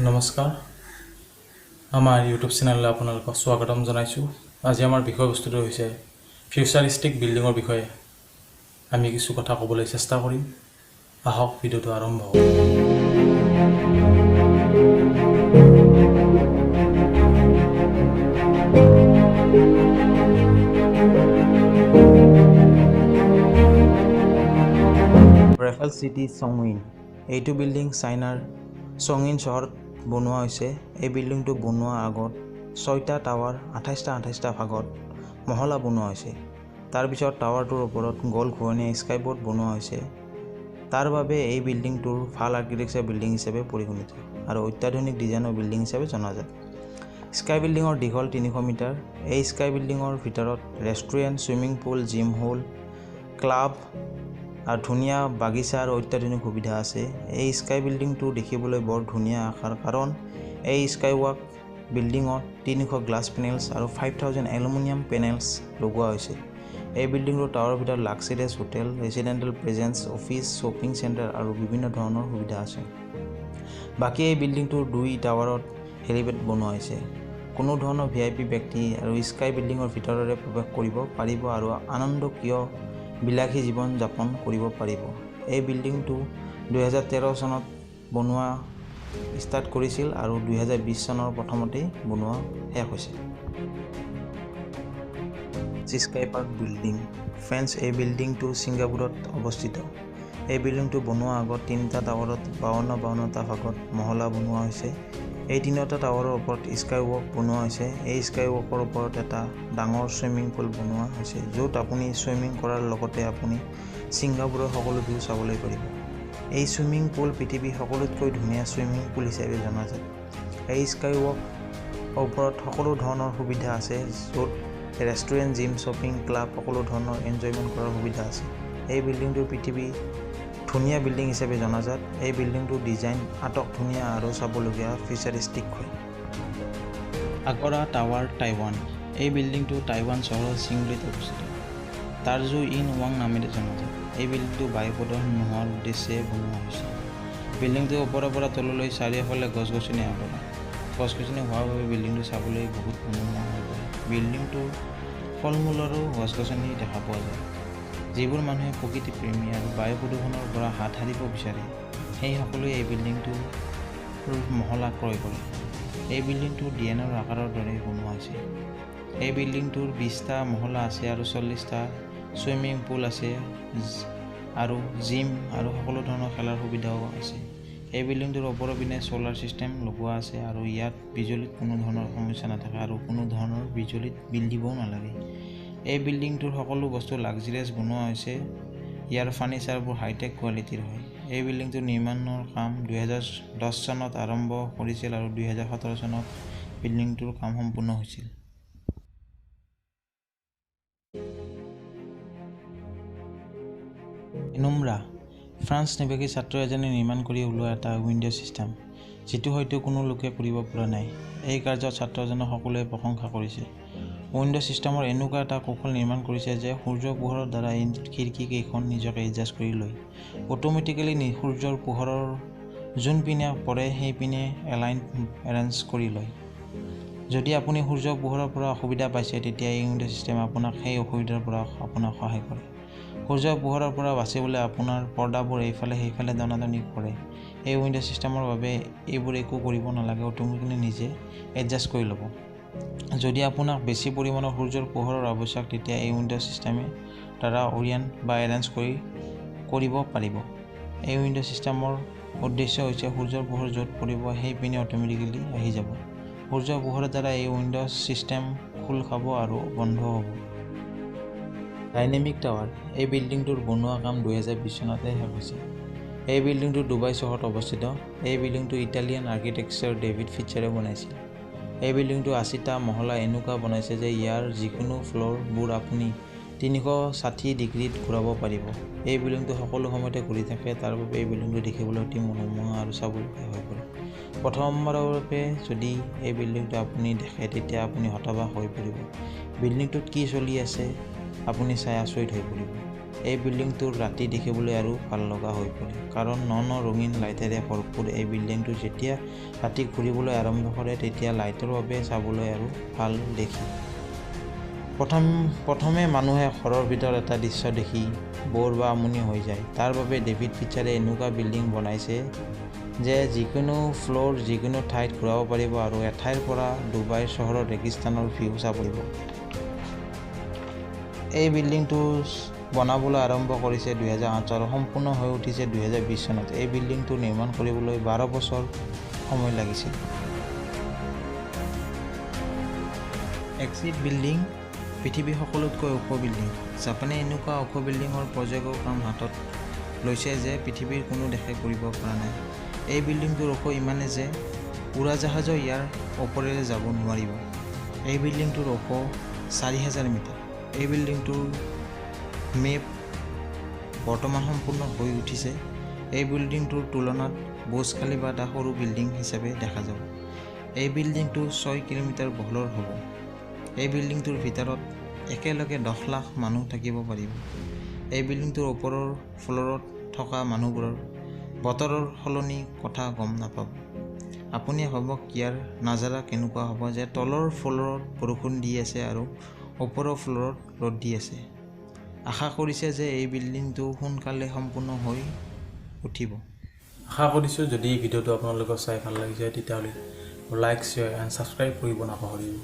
নমস্কাৰ আমাৰ ইউটিউব চেনেললৈ আপোনালোকক স্বাগতম জনাইছোঁ। আজি আমাৰ বিষয়বস্তুটো হৈছে ফিউচাৰিষ্টিক বিল্ডিঙৰ বিষয়ে আমি কিছু কথা ক'বলৈ চেষ্টা কৰিম। আহক ভিডিঅ'টো আৰম্ভ হওক। Rafale city চংইন। এইটো বিল্ডিং চাইনাৰ চংইন চহৰত বনোৱা হৈছে। এই বিল্ডিংটো বনোৱাৰ আগত 6টা টাৱাৰ 28টা ভাগত মহলা বনোৱা হৈছে। তাৰ পিছত টাৱাৰটোৰ ওপৰত গোল ঘূৰণীয়া স্কাইবোৰ্ড বনোৱা হৈছে। তাৰ বাবে এই বিল্ডিংটোৰ ভাল আৰ্কিটেক্সাৰ বিল্ডিং হিচাপে পৰিগণিত আৰু অত্যাধুনিক ডিজাইনৰ বিল্ডিং হিচাপে জনাজাত। স্কাই বিল্ডিঙৰ দীঘল 300 মিটাৰ। এই স্কাই বিল্ডিঙৰ ভিতৰত ৰেষ্টুৰেণ্ট, ছুইমিং পুল, জিম হল, ক্লাব আৰু ধুনীয়া বাগিচা আৰু অত্যাধুনিক সুবিধা আছে। এই স্কাই বিল্ডিংটো দেখিবলৈ বৰ ধুনীয়া আকাৰ কাৰণ এই স্কাইৱাক বিল্ডিঙত 300 গ্লাছ পেনেলছ আৰু 5000 এলুমিনিয়াম পেনেলছ লগোৱা হৈছে। এই বিল্ডিংটোৰ টাৱাৰৰ ভিতৰত luxurious hotel, residential presence, office, shopping centre আৰু বিভিন্ন ধৰণৰ সুবিধা আছে। বাকী এই বিল্ডিংটোৰ 2 টাৱাৰত হেলিপেড বনোৱা হৈছে। কোনো ধৰণৰ VIP ব্যক্তি আৰু স্কাই বিল্ডিঙৰ ভিতৰৰে প্ৰৱেশ কৰিব পাৰিব আৰু আনন্দকীয় বিলাসী জীৱন যাপন কৰিব পাৰিব। এই বিল্ডিংটো 2013 চনত বনোৱা ষ্টাৰ্ট কৰিছিল আৰু 2020 চনৰ প্ৰথমতেই বনোৱা শেষ হৈছে। স্কাই পাৰ্ক বিল্ডিং ফ্ৰেন্স। এই বিল্ডিংটো ছিংগাপুৰত অৱস্থিত। এই বিল্ডিংটো বনোৱাৰ আগত 3টা টাৱাৰত 52টা ভাগত মহলা বনোৱা হৈছে। এই 3টা টাৱাৰৰ ওপৰত স্কাই ৱাক বনোৱা হৈছে। এই স্কাই ৱাকৰ ওপৰত এটা ডাঙৰ ছুইমিং পুল বনোৱা হৈছে, য'ত আপুনি ছুইমিং কৰাৰ লগতে আপুনি ছিংগাপুৰৰ সকলো ভিউ চাবলৈ পাৰিব। এই ছুইমিং পুল পৃথিৱীৰ সকলোতকৈ ধুনীয়া ছুইমিং পুল হিচাপে জনাজাত। এই স্কাই ৱাকৰ ওপৰত সকলো ধৰণৰ সুবিধা আছে, য'ত ৰেষ্টুৰেণ্ট, জিম, শ্বপিং, ক্লাব সকলো ধৰণৰ এনজয়মেণ্ট কৰাৰ সুবিধা আছে। এই বিল্ডিংটো পৃথিৱীৰ ধুনীয়া বিল্ডিং হিচাপে জনাজাত। এই বিল্ডিংটোৰ ডিজাইন আটক ধুনীয়া আৰু চাবলগীয়া ফিউচাৰিষ্টিক হয়। আগৰা টাৱাৰ টাইৱান। এই বিল্ডিংটো টাইৱান চহৰৰ চিংলিত অৱস্থিত। তাৰ্জু ইন ৱাং নামেৰে জনাজাত। এই বিল্ডিংটো বায়ু প্ৰদূষণ নোহোৱাৰ উদ্দেশ্যে বনোৱা হৈছে। বিল্ডিংটো ওপৰৰ পৰা তললৈ চাৰিওফালে গছ-গছনি আৱৰা। গছ-গছনি হোৱাৰ বাবে বিল্ডিংটো চাবলৈ বহুত মনোমোহা হৈ পৰে। বিল্ডিংটোৰ ফল-মূলৰো গছ-গছনি দেখা পোৱা যায়। যিবোৰ মানুহে প্ৰকৃতি প্ৰেমী আৰু বায়ু প্ৰদূষণৰ পৰা হাত সাৰিব বিচাৰে, সেই সকলোৱে এই বিল্ডিংটোৰ মহলা ক্ৰয় কৰে। এই বিল্ডিংটো ডিএনৰ আকাৰৰ দৰে বনোৱা হৈছে। এই বিল্ডিংটোৰ 20টা মহলা আছে আৰু 40টা ছুইমিং পুল আছে আৰু জিম আৰু সকলো ধৰণৰ খেলাৰ সুবিধাও আছে। এই বিল্ডিংটোৰ ওপৰৰ পিনে ছ'লাৰ ছিষ্টেম লগোৱা আছে আৰু ইয়াত বিজুলীত কোনো ধৰণৰ সমস্যা নাথাকে আৰু কোনো ধৰণৰ বিজুলীত বিল দিবও নালাগে। এই বিল্ডিংটোৰ সকলো বস্তু লাক্সাৰিয়াছ বনোৱা হৈছে। ইয়াৰ ফাৰ্নিচাৰবোৰ হাইটেক কোৱালিটিৰ হয়। এই বিল্ডিংটোৰ নিৰ্মাণৰ কাম 2010 চনত আৰম্ভ কৰিছিল আৰু 2017 চনত বিল্ডিংটোৰ কাম সম্পূৰ্ণ হৈছিল। এনুম্ব্ৰা ফ্ৰান্স নিবাসী ছাত্ৰ এজনে নিৰ্মাণ কৰি ওলোৱা এটা উইণ্ডো ছিষ্টেম, যিটো হয়তো কোনো লোকে কৰিব পৰা নাই। এই কাৰ্যত ছাত্ৰজনক সকলোৱে প্ৰশংসা কৰিছে। উইণ্ডো ছিষ্টেমৰ এনেকুৱা এটা কৌশল নিৰ্মাণ কৰিছে যে সূৰ্যৰ পোহৰৰ দ্বাৰা এই খিৰিকীকেইখন নিজকে এডজাষ্ট কৰি লয়। অটোমেটিকেলি সূৰ্যৰ পোহৰৰ যোন পিনে পৰে সেই পিনে এৰেঞ্জ কৰি লয়। যদি আপুনি সূৰ্যৰ পোহৰৰ পৰা অসুবিধা পাইছে, তেতিয়া এই উইণ্ডো ছিষ্টেমে আপোনাক সেই অসুবিধাৰ পৰা আপোনাক সহায় কৰে। সূৰ্যৰ পোহৰৰ পৰা বাচিবলৈ আপোনাৰ পৰ্দাবোৰ এইফালে সেইফালে টনাটনি কৰে। এই উইণ্ডো ছিষ্টেমৰ বাবে এইবোৰ একো কৰিব নালাগে, অটোমেটিকেলি নিজে এডজাষ্ট কৰি ল'ব। যদি আপোনাক বেছি পৰিমাণৰ সূৰ্যৰ পোহৰৰ আৱশ্যক, তেতিয়া এই উইণ্ডো ছিষ্টেমে দ্বাৰা অৰিয়েণ্ট বা এৰেঞ্জ কৰিব পাৰিব। এই উইণ্ডো ছিষ্টেমৰ উদ্দেশ্য হৈছে সূৰ্যৰ পোহৰ য'ত পৰিব সেই পিনে অটোমেটিকেলি আহি যাব। সূৰ্যৰ পোহৰৰ দ্বাৰা এই উইণ্ডো ছিষ্টেম খোল খাব আৰু বন্ধ হ'ব। Dynamic tower. এই বিল্ডিংটোৰ বনোৱা কাম 2020 চনতে শেষ হৈছে। এই বিল্ডিংটো ডুবাই চহৰত অৱস্থিত। এই বিল্ডিংটো ইটালিয়ান আৰ্কিটেক্সাৰ ডেভিড ফিচাৰে বনাইছিল। এই বিল্ডিংটো 80টা মহলা এনেকুৱা বনাইছে যে ইয়াৰ যিকোনো ফ্ল'ৰবোৰ আপুনি 360 ডিগ্ৰীত ঘূৰাব পাৰিব। এই বিল্ডিংটো সকলো সময়তে ঘূৰি থাকে, তাৰ বাবে এই বিল্ডিংটো দেখিবলৈ অতি মনোমোহা আৰু চাবলগীয়া হৈ পৰে। প্ৰথমবাৰৰ বাবে যদি এই বিল্ডিংটো আপুনি দেখে, তেতিয়া আপুনি হতবাক হৈ পৰিব। বিল্ডিংটোত কি চলি আছে আপুনি চাই আচৰিত হৈ পৰিব। এই বিল্ডিংটোৰ ৰাতি দেখিবলৈ আৰু ভাল লগা হৈ পৰে কাৰণ ৰঙীন লাইটেৰে ভৰপূৰ এই বিল্ডিংটো যেতিয়া ৰাতি ঘূৰিবলৈ আৰম্ভ কৰে তেতিয়া লাইটৰ বাবে চাবলৈ আৰু ভাল দেখি প্ৰথমে মানুহে ঘৰৰ ভিতৰত এটা দৃশ্য দেখি বৰ বা আমনি হৈ যায়। তাৰ বাবে ডেভিড ফিচাৰে এনেকুৱা বিল্ডিং বনাইছে যে যিকোনো ফ্ল'ৰ যিকোনো ঠাইত ঘূৰাব পাৰিব আৰু এঠাইৰ পৰা ডুবাই চহৰৰ ৰেগিস্তানৰ ভিউ চাব পাৰিব। এই বিল্ডিংটো বনাবলৈ আৰম্ভ কৰিছে 2008 আৰু সম্পূৰ্ণ হৈ উঠিছে 2020 চনত। এই বিল্ডিংটো নিৰ্মাণ কৰিবলৈ 12 বছৰ সময় লাগিছিল। এক্সিট বিল্ডিং পৃথিৱীৰ সকলোতকৈ ওখ বিল্ডিং। জাপানে এনেকুৱা ওখ বিল্ডিঙৰ প্ৰজেক্টৰ কাম হাতত লৈছে যে পৃথিৱীৰ কোনো দেশে কৰিব পৰা নাই। এই বিল্ডিংটোৰ ওখ ইমানে যে উৰাজাহাজো ইয়াৰ ওপৰেৰে যাব নোৱাৰিব। এই বিল্ডিংটোৰ ওখ 4000 মিটাৰ। এই বিল্ডিংটোৰ মেপ বৰ্তমান সম্পূৰ্ণ হৈ উঠিছে। এই বিল্ডিংটোৰ তুলনাত বুৰ্জ খালিফা এটা সৰু বিল্ডিং হিচাপে দেখা যাব। এই বিল্ডিংটো 6 কিলোমিটাৰ বহলৰ হ'ব। এই বিল্ডিংটোৰ ভিতৰত একেলগে 10 লাখ মানুহ থাকিব পাৰিব। এই বিল্ডিংটোৰ ওপৰৰ ফ্ল'ৰত থকা মানুহবোৰৰ বতৰৰ সলনি কথা গম নাপাব। আপুনি ভাবক ইয়াৰ নাজাৰা কেনেকুৱা হ'ব যে তলৰ ফ্ল'ৰত বৰষুণ দি আছে আৰু ওপৰৰ ফ্ল'ৰত ৰ'দ দি আছে। আশা কৰিছে যে এই বিল্ডিংটো সোনকালে সম্পূৰ্ণ হৈ উঠিব। আশা কৰিছোঁ যদি এই ভিডিঅ'টো আপোনালোকৰ চাই ভাল লাগিছে তেতিয়াহ'লে লাইক শ্বেয়াৰ এণ্ড ছাবস্ক্ৰাইব কৰিব নাপাহৰিব।